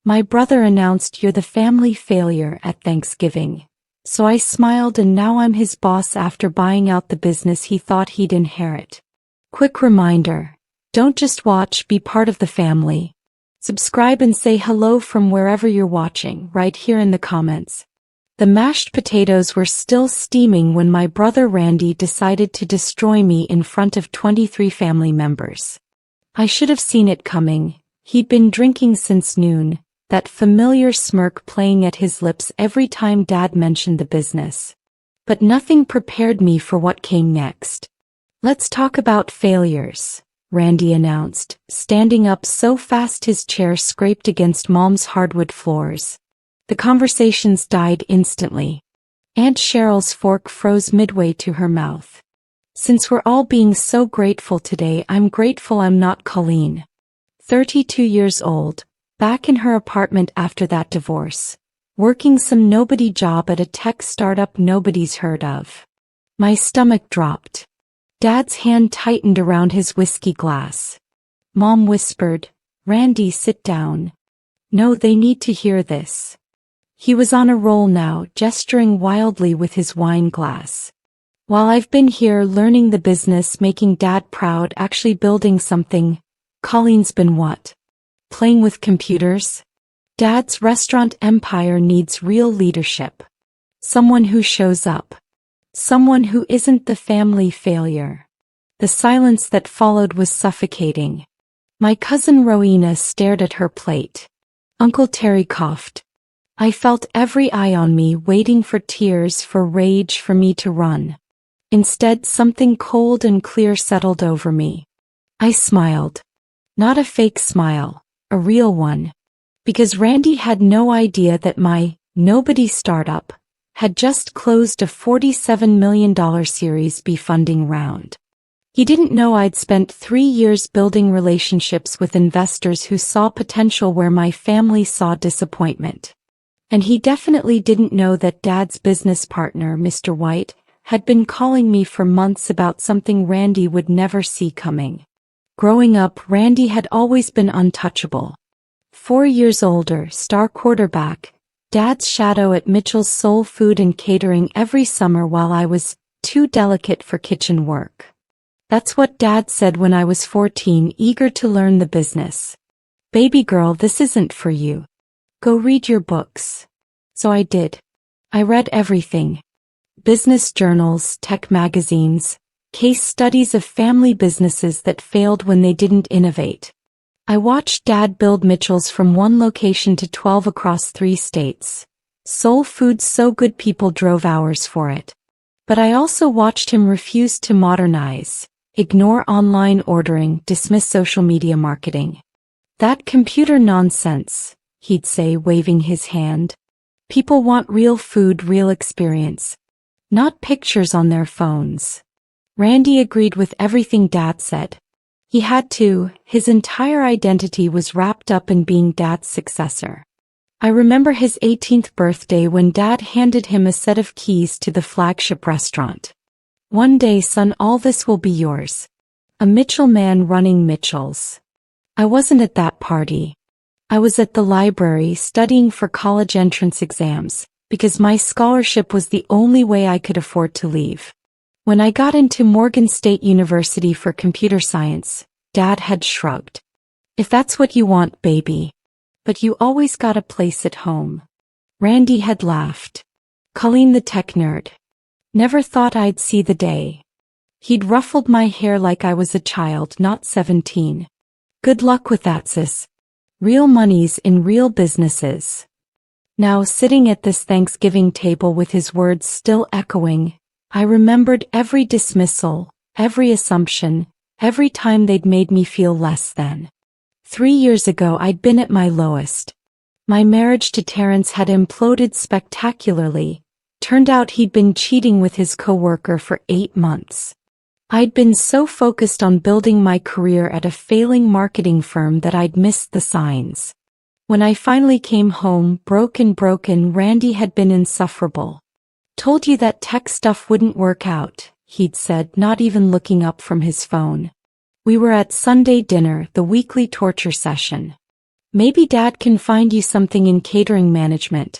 My brother announced you're the family failure at Thanksgiving. So I smiled and now I'm his boss after buying out the business he thought he'd inherit. Quick reminder, don't just watch, be part of the family. Subscribe and say hello from wherever you're watching, right here in the comments. The mashed potatoes were still steaming when my brother Randy decided to destroy me in front of 23 family members. I should have seen it coming. He'd been drinking since noon, that familiar smirk playing at his lips every time Dad mentioned the business. But nothing prepared me for what came next. Let's talk about failures, Randy announced, standing up so fast his chair scraped against Mom's hardwood floors. The conversations died instantly. Aunt Cheryl's fork froze midway to her mouth. Since we're all being so grateful today, I'm grateful I'm not Colleen. 32 years old, back in her apartment after that divorce, working some nobody job at a tech startup nobody's heard of. My stomach dropped. Dad's hand tightened around his whiskey glass. Mom whispered, "Randy, sit down. No, they need to hear this." He was on a roll now, gesturing wildly with his wine glass. While I've been here learning the business, making Dad proud, actually building something, Colleen's been what? Playing with computers? Dad's restaurant empire needs real leadership. Someone who shows up. Someone who isn't the family failure. The silence that followed was suffocating. My cousin Rowena stared at her plate. Uncle Terry coughed. I felt every eye on me, waiting for tears, for rage, for me to run. Instead, something cold and clear settled over me. I smiled. Not a fake smile, a real one. Because Randy had no idea that my nobody startup had just closed a $47 million Series B funding round. He didn't know I'd spent 3 years building relationships with investors who saw potential where my family saw disappointment. And he definitely didn't know that Dad's business partner, Mr. White, had been calling me for months about something Randy would never see coming. Growing up, Randy had always been untouchable. 4 years older, star quarterback, Dad's shadow at Mitchell's Soul Food and Catering every summer while I was too delicate for kitchen work. That's what Dad said when I was 14, eager to learn the business. "Baby girl, this isn't for you. Go read your books." So I did. I read everything. Business journals, tech magazines, case studies of family businesses that failed when they didn't innovate. I watched Dad build Mitchell's from 1 location to 12 across 3 states. Soul Food so good people drove hours for it. But I also watched him refuse to modernize, ignore online ordering, dismiss social media marketing. "That computer nonsense," he'd say, waving his hand. "People want real food, real experience. Not pictures on their phones." Randy agreed with everything Dad said. He had to. His entire identity was wrapped up in being Dad's successor. I remember his 18th birthday when Dad handed him a set of keys to the flagship restaurant. "One day, son, all this will be yours." A Mitchell man running Mitchell's. I wasn't at that party. I was at the library studying for college entrance exams, because my scholarship was the only way I could afford to leave. When I got into Morgan State University for computer science, Dad had shrugged. "If that's what you want, baby. But you always got a place at home." Randy had laughed. "Colleen the tech nerd. Never thought I'd see the day." He'd ruffled my hair like I was a child, not 17. "Good luck with that, sis. Real money's in real businesses." Now, sitting at this Thanksgiving table with his words still echoing, I remembered every dismissal, every assumption, every time they'd made me feel less than. 3 years ago I'd been at my lowest. My marriage to Terrence had imploded spectacularly. Turned out he'd been cheating with his coworker for 8 months. I'd been so focused on building my career at a failing marketing firm that I'd missed the signs. When I finally came home, broken, Randy had been insufferable. "Told you that tech stuff wouldn't work out," he'd said, not even looking up from his phone. We were at Sunday dinner, the weekly torture session. Maybe Dad can find you something in catering management.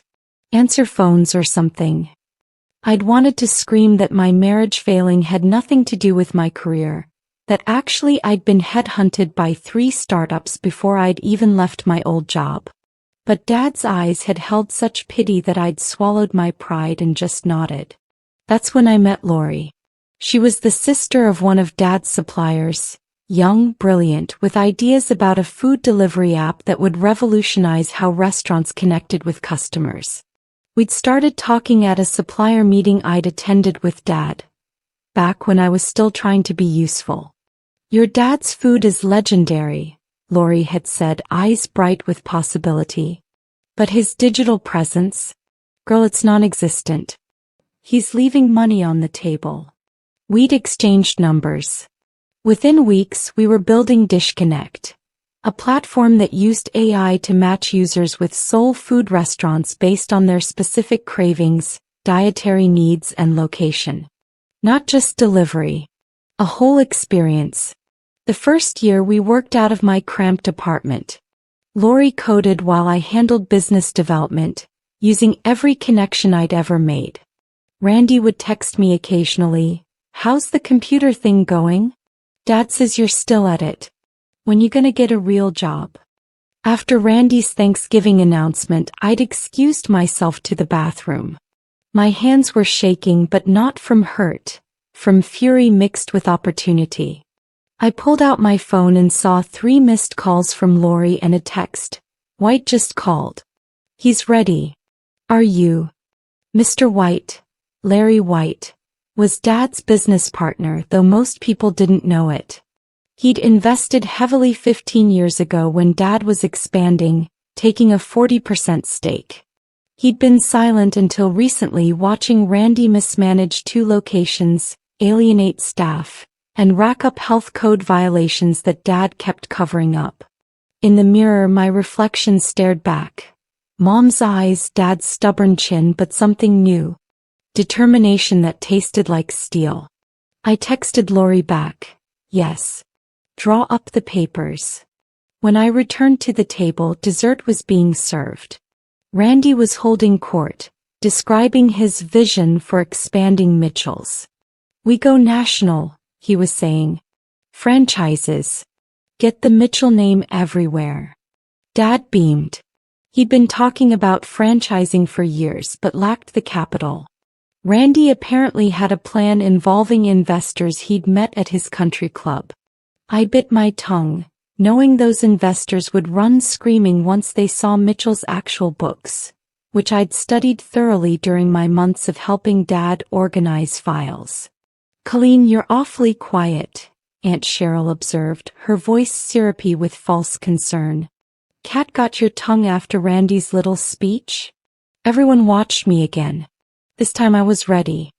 Answer phones or something. I'd wanted to scream that my marriage failing had nothing to do with my career, that actually I'd been headhunted by 3 startups before I'd even left my old job. But Dad's eyes had held such pity that I'd swallowed my pride and just nodded. That's when I met Lori. She was the sister of one of Dad's suppliers, young, brilliant, with ideas about a food delivery app that would revolutionize how restaurants connected with customers. We'd started talking at a supplier meeting I'd attended with Dad, back when I was still trying to be useful. Your dad's food is legendary, Lori had said, eyes bright with possibility. But his digital presence? Girl, it's non-existent. He's leaving money on the table. We'd exchanged numbers. Within weeks, we were building Dish Connect, a platform that used AI to match users with soul food restaurants based on their specific cravings, dietary needs, and location. Not just delivery. A whole experience. The first year we worked out of my cramped apartment. Lori coded while I handled business development, using every connection I'd ever made. Randy would text me occasionally, "How's the computer thing going? Dad says you're still at it. When you gonna get a real job?" After Randy's Thanksgiving announcement, I'd excused myself to the bathroom. My hands were shaking, but not from hurt, from fury mixed with opportunity. I pulled out my phone and saw 3 missed calls from Lori and a text. "White just called. He's ready. Are you?" Mr. White, Larry White, was Dad's business partner, though most people didn't know it. He'd invested heavily 15 years ago when Dad was expanding, taking a 40% stake. He'd been silent until recently, watching Randy mismanage 2 locations, alienate staff, and rack up health code violations that Dad kept covering up. In the mirror, my reflection stared back. Mom's eyes, Dad's stubborn chin, but something new. Determination that tasted like steel. I texted Lori back, "Yes. Draw up the papers." When I returned to the table, dessert was being served. Randy was holding court, describing his vision for expanding Mitchell's. "We go national," he was saying. "Franchises. Get the Mitchell name everywhere." Dad beamed. He'd been talking about franchising for years but lacked the capital. Randy apparently had a plan involving investors he'd met at his country club. I bit my tongue, knowing those investors would run screaming once they saw Mitchell's actual books, which I'd studied thoroughly during my months of helping Dad organize files. "Colleen, you're awfully quiet," Aunt Cheryl observed, her voice syrupy with false concern. "Cat got your tongue after Randy's little speech?" Everyone watched me again. This time I was ready.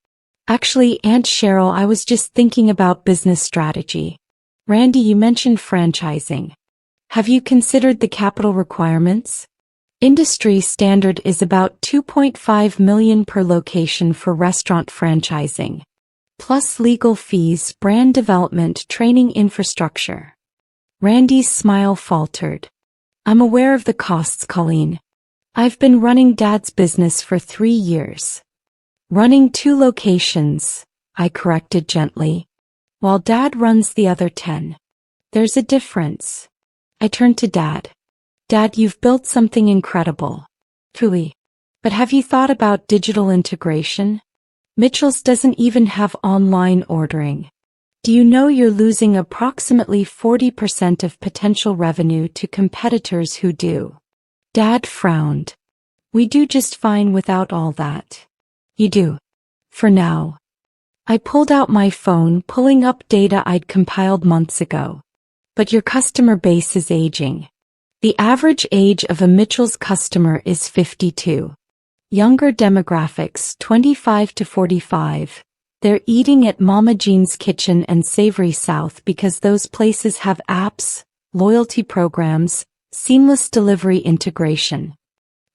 "Actually, Aunt Cheryl, I was just thinking about business strategy. Randy, you mentioned franchising. Have you considered the capital requirements? Industry standard is about $2.5 million per location for restaurant franchising. Plus legal fees, brand development, training, infrastructure." Randy's smile faltered. "I'm aware of the costs, Colleen. I've been running Dad's business for 3 years. Running 2 locations," I corrected gently, "while Dad runs the other 10. There's a difference." I turned to Dad. "Dad, you've built something incredible. Truly. But have you thought about digital integration? Mitchell's doesn't even have online ordering. Do you know you're losing approximately 40% of potential revenue to competitors who do?" Dad frowned. "We do just fine without all that." "You do. For now." I pulled out my phone, pulling up data I'd compiled months ago. "But your customer base is aging. The average age of a Mitchell's customer is 52. Younger demographics, 25 to 45. They're eating at Mama Jean's Kitchen and Savory South because those places have apps, loyalty programs, seamless delivery integration."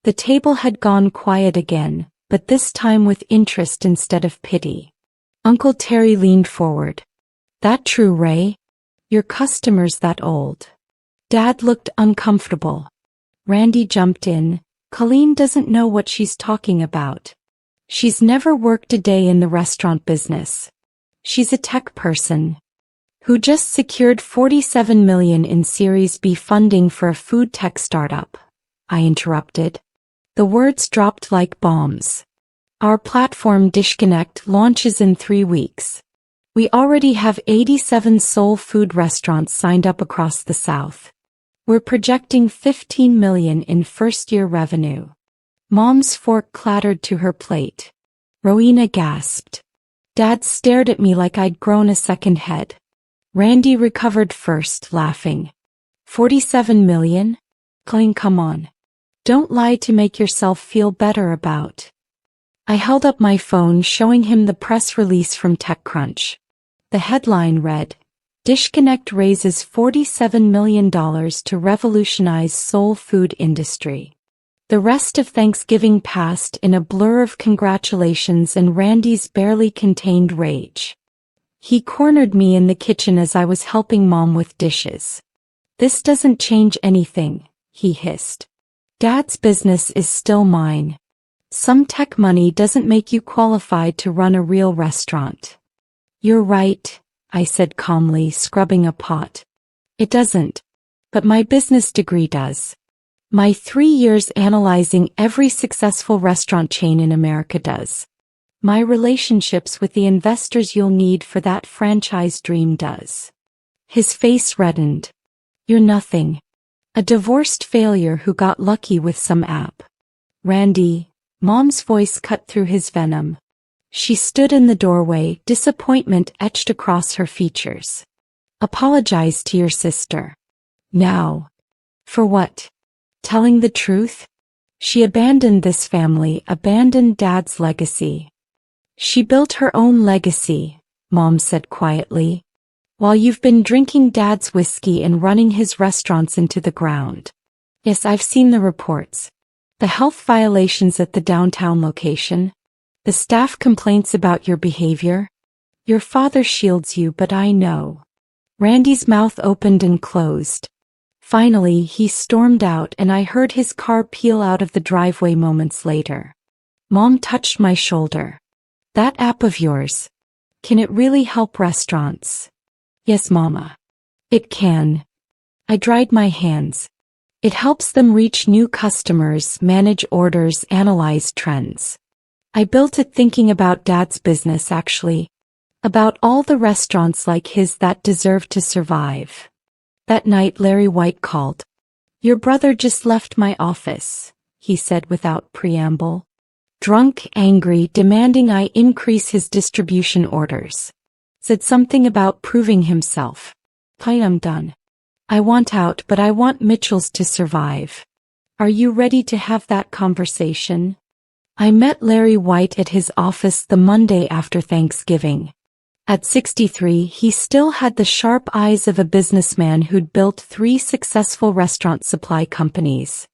The table had gone quiet again, but this time with interest instead of pity. Uncle Terry leaned forward. "That true, Ray? Your customer's that old?" Dad looked uncomfortable. Randy jumped in. Colleen doesn't know what she's talking about. She's never worked a day in the restaurant business. She's a tech person who just secured $47 million in Series B funding for a food tech startup. I interrupted. The words dropped like bombs. Our platform DishConnect launches in 3 weeks. We already have 87 soul food restaurants signed up across the South. We're projecting $15 million in first-year revenue. Mom's fork clattered to her plate. Rowena gasped. Dad stared at me like I'd grown a second head. Randy recovered first, laughing. 47 million? Colleen, come on. Don't lie to make yourself feel better about. I held up my phone, showing him the press release from TechCrunch. The headline read, DishConnect raises $47 million to revolutionize soul food industry. The rest of Thanksgiving passed in a blur of congratulations and Randy's barely contained rage. He cornered me in the kitchen as I was helping Mom with dishes. This doesn't change anything, he hissed. Dad's business is still mine. Some tech money doesn't make you qualified to run a real restaurant. You're right, I said calmly, scrubbing a pot. It doesn't. But my business degree does. My 3 years analyzing every successful restaurant chain in America does. My relationships with the investors you'll need for that franchise dream does. His face reddened. You're nothing. A divorced failure who got lucky with some app. Randy, Mom's voice cut through his venom. She stood in the doorway, disappointment etched across her features. Apologize to your sister. Now. For what? Telling the truth? She abandoned this family, abandoned Dad's legacy. She built her own legacy, Mom said quietly, while you've been drinking Dad's whiskey and running his restaurants into the ground. Yes, I've seen the reports. The health violations at the downtown location. The staff complaints about your behavior. Your father shields you, but I know. Randy's mouth opened and closed. Finally, he stormed out and I heard his car peel out of the driveway moments later. Mom touched my shoulder. That app of yours. Can it really help restaurants? Yes, Mama. It can. I dried my hands. It helps them reach new customers, manage orders, analyze trends. I built it thinking about Dad's business actually. About all the restaurants like his that deserve to survive. That night Larry White called. Your brother just left my office, he said without preamble. Drunk, angry, demanding I increase his distribution orders. Said something about proving himself. I am done. I want out, but I want Mitchell's to survive. Are you ready to have that conversation? I met Larry White at his office the Monday after Thanksgiving. At 63, he still had the sharp eyes of a businessman who'd built 3 successful restaurant supply companies.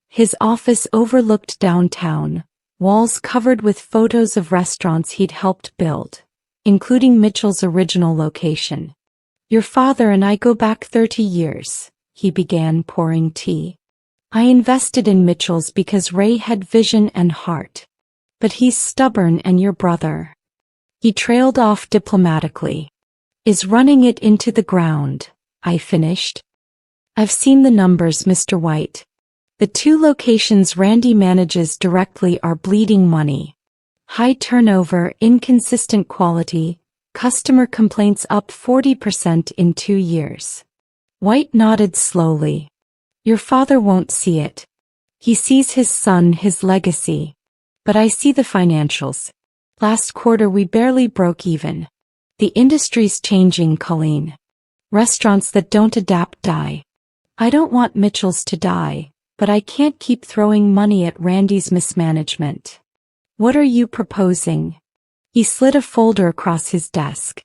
His office overlooked downtown, walls covered with photos of restaurants he'd helped build, including Mitchell's original location. Your father and I go back 30 years, he began, pouring tea. I invested in Mitchell's because Ray had vision and heart. But he's stubborn and your brother. He trailed off diplomatically. Is running it into the ground, I finished. I've seen the numbers, Mr. White. The 2 locations Randy manages directly are bleeding money. High turnover, inconsistent quality, customer complaints up 40% in 2 years. White nodded slowly. Your father won't see it. He sees his son, his legacy. But I see the financials. Last quarter we barely broke even. The industry's changing, Colleen. Restaurants that don't adapt die. I don't want Mitchell's to die, but I can't keep throwing money at Randy's mismanagement. What are you proposing? He slid a folder across his desk.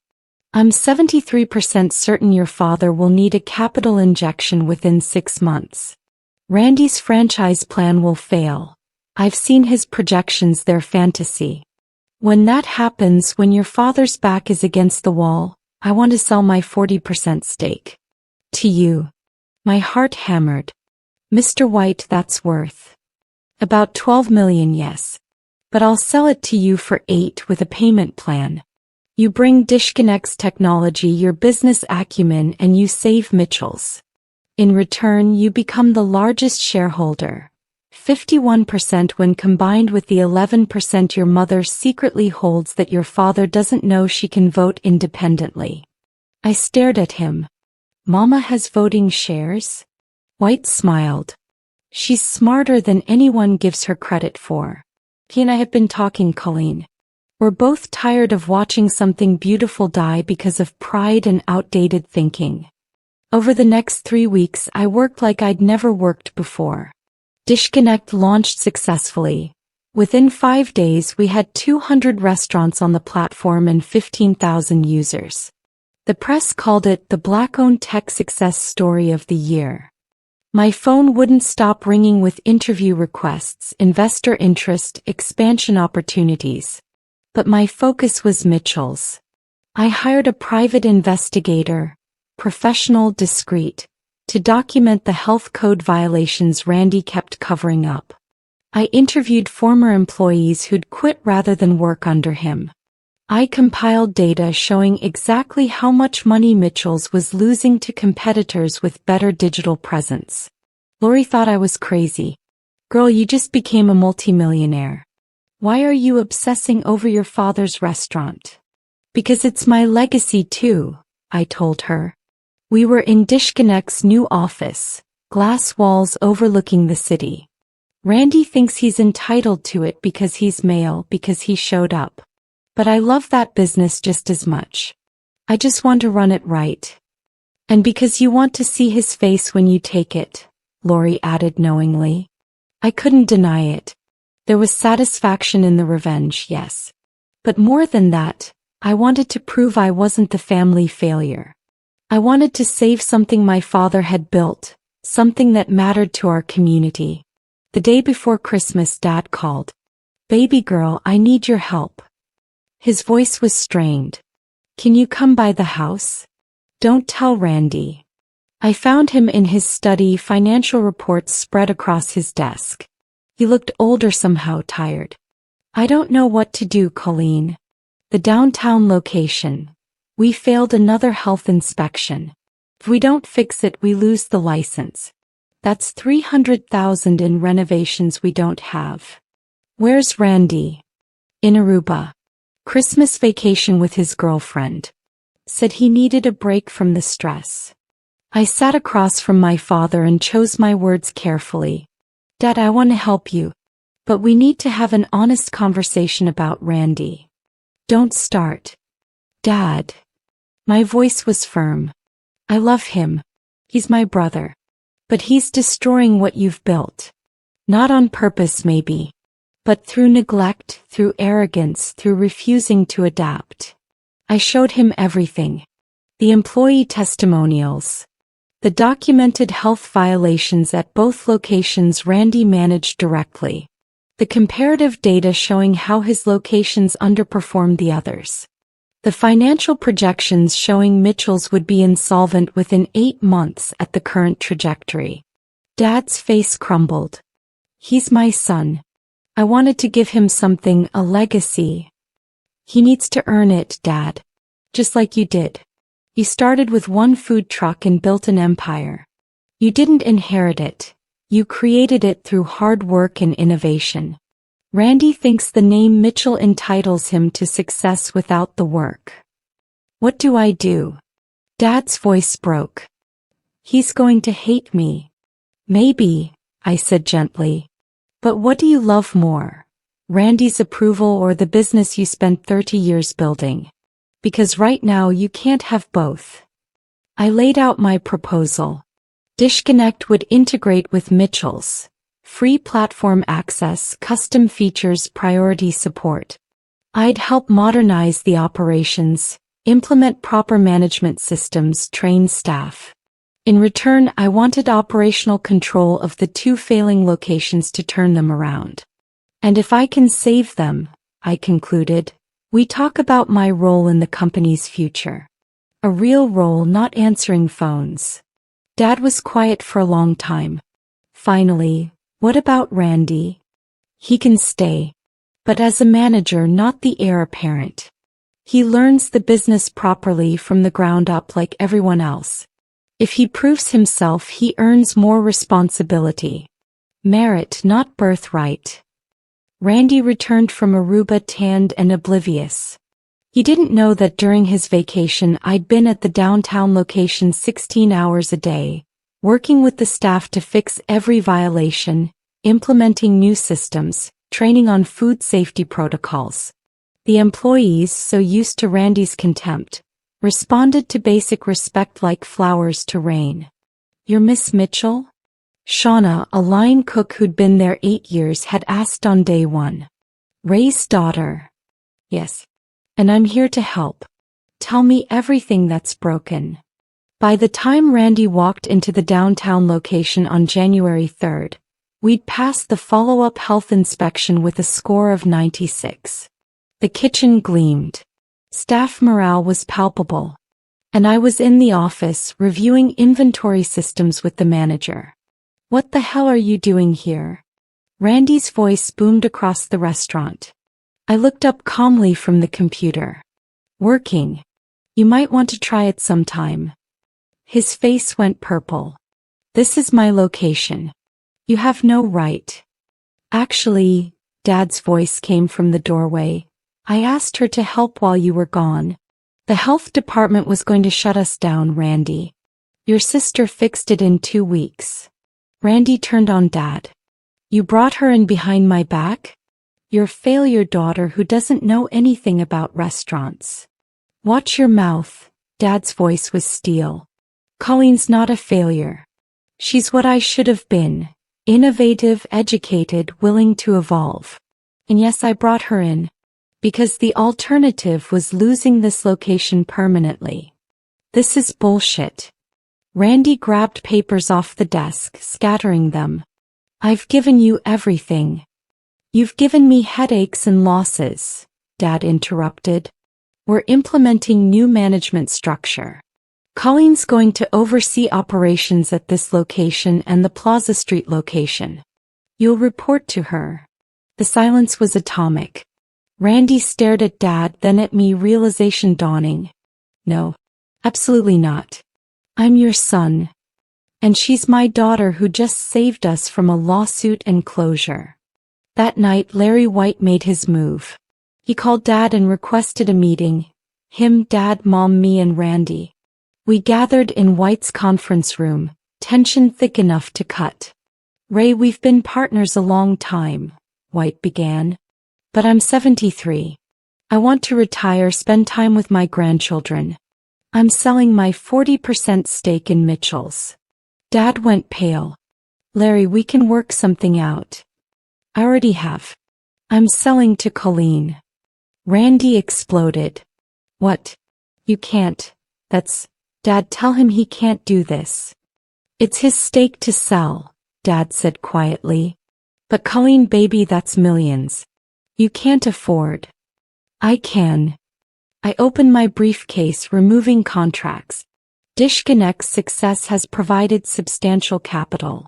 I'm 73% certain your father will need a capital injection within 6 months. Randy's franchise plan will fail. I've seen his projections, they're fantasy. When that happens, when your father's back is against the wall, I want to sell my 40% stake. To you. My heart hammered. Mr. White, that's worth about 12 million, yes. But I'll sell it to you for 8 with a payment plan. You bring Disconnect's technology, your business acumen, and you save Mitchell's. In return, you become the largest shareholder. 51% when combined with the 11% your mother secretly holds that your father doesn't know she can vote independently. I stared at him. Mama has voting shares? White smiled. She's smarter than anyone gives her credit for. He and I have been talking, Colleen. We're both tired of watching something beautiful die because of pride and outdated thinking. Over the next 3 weeks, I worked like I'd never worked before. Disconnect launched successfully. Within 5 days, we had 200 restaurants on the platform and 15,000 users. The press called it the Black-owned tech success story of the year. My phone wouldn't stop ringing with interview requests, investor interest, expansion opportunities. But my focus was Mitchell's. I hired a private investigator, professional, discreet, to document the health code violations Randy kept covering up. I interviewed former employees who'd quit rather than work under him. I compiled data showing exactly how much money Mitchell's was losing to competitors with better digital presence. Lori thought I was crazy. Girl, you just became a multimillionaire. Why are you obsessing over your father's restaurant? Because it's my legacy too, I told her. We were in Disconnect's new office, glass walls overlooking the city. Randy thinks he's entitled to it because he's male, because he showed up. But I love that business just as much. I just want to run it right. And because you want to see his face when you take it, Lori added knowingly. I couldn't deny it. There was satisfaction in the revenge, yes. But more than that, I wanted to prove I wasn't the family failure. I wanted to save something my father had built, something that mattered to our community. The day before Christmas, Dad called. Baby girl, I need your help. His voice was strained. Can you come by the house? Don't tell Randy. I found him in his study, financial reports spread across his desk. He looked older, somehow tired. I don't know what to do, Colleen. The downtown location. We failed another health inspection. If we don't fix it, we lose the license. That's $300,000 in renovations we don't have. Where's Randy? In Aruba. Christmas vacation with his girlfriend. Said he needed a break from the stress. I sat across from my father and chose my words carefully. Dad, I want to help you. But we need to have an honest conversation about Randy. Don't start. Dad. My voice was firm. I love him. He's my brother. But he's destroying what you've built. Not on purpose, maybe. But through neglect, through arrogance, through refusing to adapt. I showed him everything. The employee testimonials. The documented health violations at both locations Randy managed directly. The comparative data showing how his locations underperformed the others. The financial projections showing Mitchell's would be insolvent within 8 months at the current trajectory. Dad's face crumbled. He's my son. I wanted to give him something, a legacy. He needs to earn it, Dad. Just like you did. You started with one food truck and built an empire. You didn't inherit it. You created it through hard work and innovation. Randy thinks the name Mitchell entitles him to success without the work. What do I do? Dad's voice broke. He's going to hate me. Maybe, I said gently. But what do you love more? Randy's approval or the business you spent 30 years building? Because right now you can't have both. I laid out my proposal. Disconnect would integrate with Mitchell's. Free platform access, custom features, priority support. I'd help modernize the operations, implement proper management systems, train staff. In return, I wanted operational control of the 2 failing locations to turn them around. And if I can save them, I concluded, we talk about my role in the company's future. A real role, not answering phones. Dad was quiet for a long time. Finally, what about Randy? He can stay. But as a manager, not the heir apparent. He learns the business properly from the ground up like everyone else. If he proves himself, he earns more responsibility. Merit, not birthright. Randy returned from Aruba tanned and oblivious. He didn't know that during his vacation I'd been at the downtown location 16 hours a day, working with the staff to fix every violation, implementing new systems, training on food safety protocols. The employees, so used to Randy's contempt, responded to basic respect like flowers to rain. "You're Miss Mitchell?" Shauna, a line cook who'd been there 8 years, had asked on day one. "Ray's daughter." "Yes. And I'm here to help. Tell me everything that's broken." By the time Randy walked into the downtown location on January 3rd, we'd passed the follow-up health inspection with a score of 96. The kitchen gleamed. Staff morale was palpable. And I was in the office reviewing inventory systems with the manager. "What the hell are you doing here?" Randy's voice boomed across the restaurant. I looked up calmly from the computer. "Working. You might want to try it sometime." His face went purple. "This is my location. You have no right." "Actually," Dad's voice came from the doorway, "I asked her to help while you were gone. The health department was going to shut us down, Randy. Your sister fixed it in 2 weeks." Randy turned on Dad. "You brought her in behind my back? Your failure daughter who doesn't know anything about restaurants." "Watch your mouth," Dad's voice was steel. "Colleen's not a failure. She's what I should have been. Innovative, educated, willing to evolve. And yes, I brought her in. Because the alternative was losing this location permanently." "This is bullshit." Randy grabbed papers off the desk, scattering them. "I've given you everything." "You've given me headaches and losses," Dad interrupted. "We're implementing new management structure. Colleen's going to oversee operations at this location and the Plaza Street location. You'll report to her." The silence was atomic. Randy stared at Dad, then at me, realization dawning. "No, absolutely not. I'm your son. And she's my daughter who just saved us from a lawsuit and closure." That night, Larry White made his move. He called Dad and requested a meeting. Him, Dad, Mom, me, and Randy. We gathered in White's conference room, tension thick enough to cut. "Ray, we've been partners a long time," White began. "But I'm 73. I want to retire, spend time with my grandchildren. I'm selling my 40% stake in Mitchell's." Dad went pale. "Larry, we can work something out." "I already have. I'm selling to Colleen." Randy exploded. "What? You can't. Dad, tell him he can't do this." "It's his stake to sell," Dad said quietly. "But Colleen, baby, that's millions. You can't afford." "I can." I opened my briefcase, removing contracts. Dishconnect's success has provided substantial capital.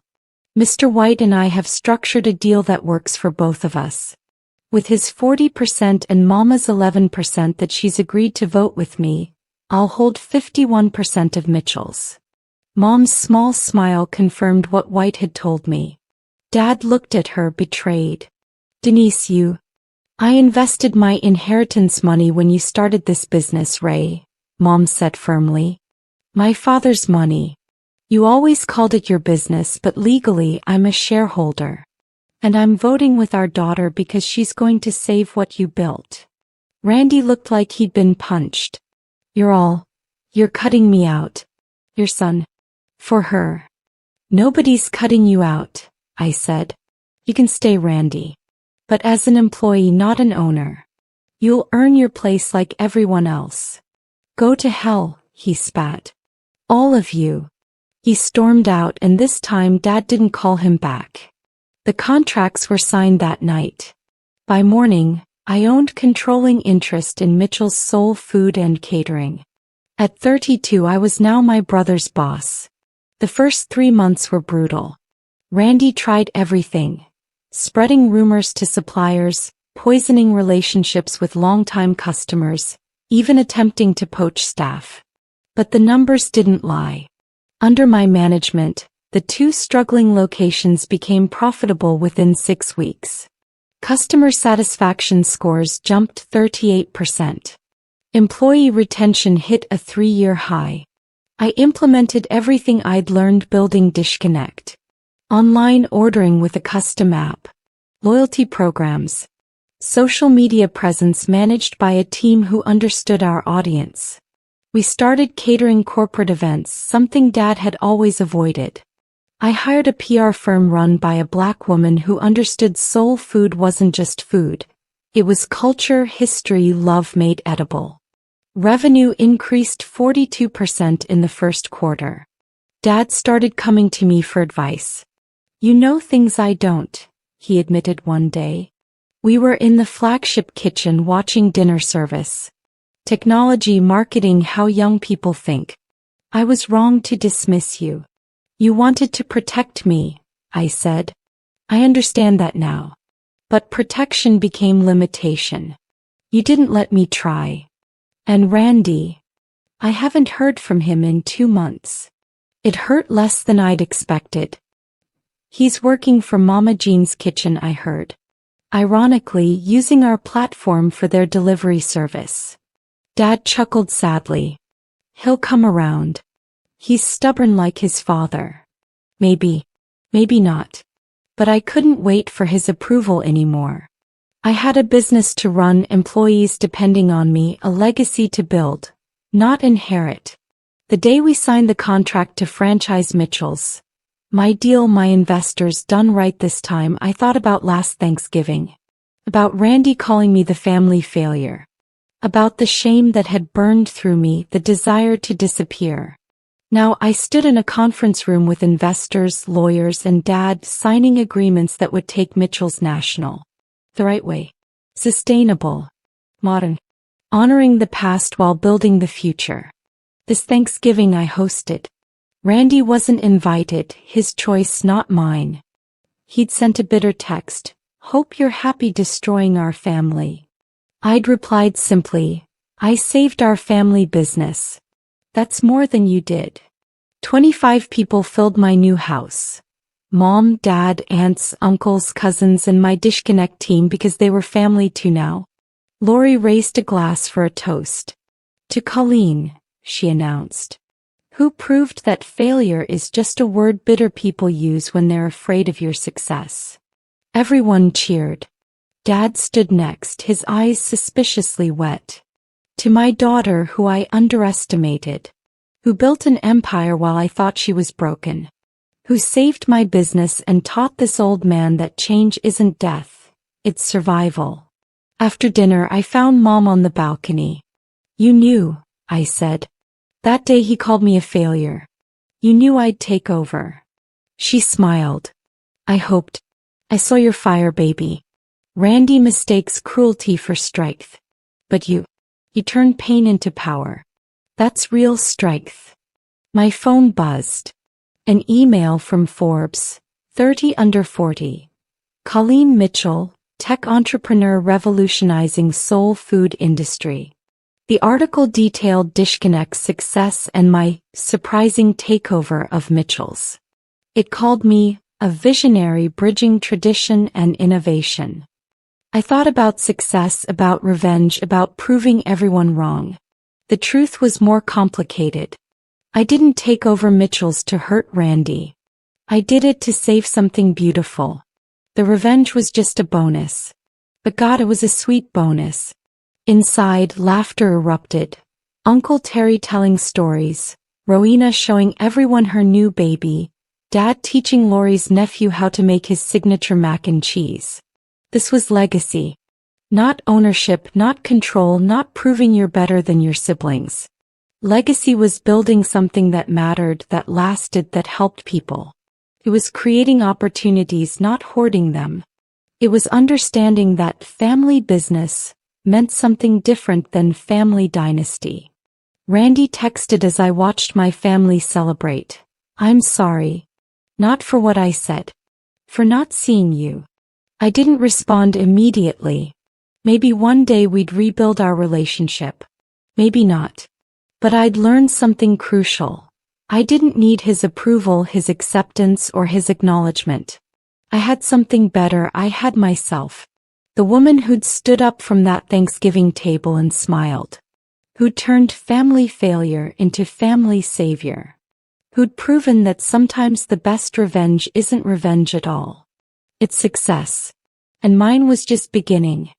Mr. White and I have structured a deal that works for both of us. With his 40% and Mama's 11% that she's agreed to vote with me, I'll hold 51% of Mitchell's. Mom's small smile confirmed what White had told me. Dad looked at her, betrayed. "Denise, I invested my inheritance money when you started this business, Ray," Mom said firmly. "My father's money. You always called it your business, but legally I'm a shareholder. And I'm voting with our daughter because she's going to save what you built." Randy looked like he'd been punched. You're cutting me out. Your son. For her. "Nobody's cutting you out," I said. "You can stay, Randy. But as an employee, not an owner. You'll earn your place like everyone else." "Go to hell," he spat. "All of you." He stormed out, and this time Dad didn't call him back. The contracts were signed that night. By morning, I owned controlling interest in Mitchell's Soul Food and Catering. At 32, I was now my brother's boss. The first 3 months were brutal. Randy tried everything. Spreading rumors to suppliers, poisoning relationships with longtime customers, even attempting to poach staff. But the numbers didn't lie. Under my management, the 2 struggling locations became profitable within 6 weeks. Customer satisfaction scores jumped 38%. Employee retention hit a 3-year high. I implemented everything I'd learned building DishConnect. Online ordering with a custom app. Loyalty programs. Social media presence managed by a team who understood our audience. We started catering corporate events, something Dad had always avoided. I hired a PR firm run by a Black woman who understood soul food wasn't just food. It was culture, history, love made edible. Revenue increased 42% in the first quarter. Dad started coming to me for advice. "You know things I don't," he admitted one day. We were in the flagship kitchen watching dinner service. Technology, marketing, how young people think. "I was wrong to dismiss you. You wanted to protect me," I said. "I understand that now. But protection became limitation. You didn't let me try." And Randy? I haven't heard from him in 2 months. It hurt less than I'd expected. He's working for Mama Jean's Kitchen, I heard. Ironically, using our platform for their delivery service. Dad chuckled sadly. "He'll come around. He's stubborn like his father. Maybe not. But I couldn't wait for his approval anymore. I had a business to run, employees depending on me, a legacy to build, not inherit. The day we signed the contract to franchise Mitchell's, my deal, my investors, done right this time, I thought about last Thanksgiving. About Randy calling me the family failure. About the shame that had burned through me, the desire to disappear. Now I stood in a conference room with investors, lawyers, and Dad, signing agreements that would take Mitchell's national. The right way. Sustainable. Modern. Honoring the past while building the future. This Thanksgiving I hosted. Randy wasn't invited, his choice, not mine. He'd sent a bitter text. "Hope you're happy destroying our family." I'd replied simply, "I saved our family business. That's more than you did." 25 people filled my new house. Mom, Dad, aunts, uncles, cousins, and my DishConnect team, because they were family too now. Lori raised a glass for a toast. "To Colleen," she announced. "Who proved that failure is just a word bitter people use when they're afraid of your success." Everyone cheered. Dad stood next, his eyes suspiciously wet. "To my daughter, who I underestimated. Who built an empire while I thought she was broken. Who saved my business and taught this old man that change isn't death, it's survival." After dinner, I found Mom on the balcony. "You knew," I said. "That day he called me a failure. You knew I'd take over." She smiled. "I hoped. I saw your fire, baby. Randy mistakes cruelty for strength. But you turned pain into power. That's real strength." My phone buzzed. An email from Forbes, 30 under 40. Colleen Mitchell, tech entrepreneur revolutionizing soul food industry. The article detailed DishConnect's success and my surprising takeover of Mitchell's. It called me a visionary bridging tradition and innovation. I thought about success, about revenge, about proving everyone wrong. The truth was more complicated. I didn't take over Mitchell's to hurt Randy. I did it to save something beautiful. The revenge was just a bonus. But God, it was a sweet bonus. Inside, laughter erupted. Uncle Terry telling stories, Rowena showing everyone her new baby, Dad teaching Lori's nephew how to make his signature mac and cheese. This was legacy. Not ownership, not control, not proving you're better than your siblings. Legacy was building something that mattered, that lasted, that helped people. It was creating opportunities, not hoarding them. It was understanding that family business meant something different than family dynasty. Randy texted as I watched my family celebrate. "I'm sorry. Not for what I said. For not seeing you. I didn't respond immediately. Maybe one day we'd rebuild our relationship. Maybe not. But I'd learned something crucial. I didn't need his approval, his acceptance, or his acknowledgement. I had something better. I had myself. The woman who'd stood up from that Thanksgiving table and smiled. Who'd turned family failure into family savior. Who'd proven that sometimes the best revenge isn't revenge at all. It's success. And mine was just beginning.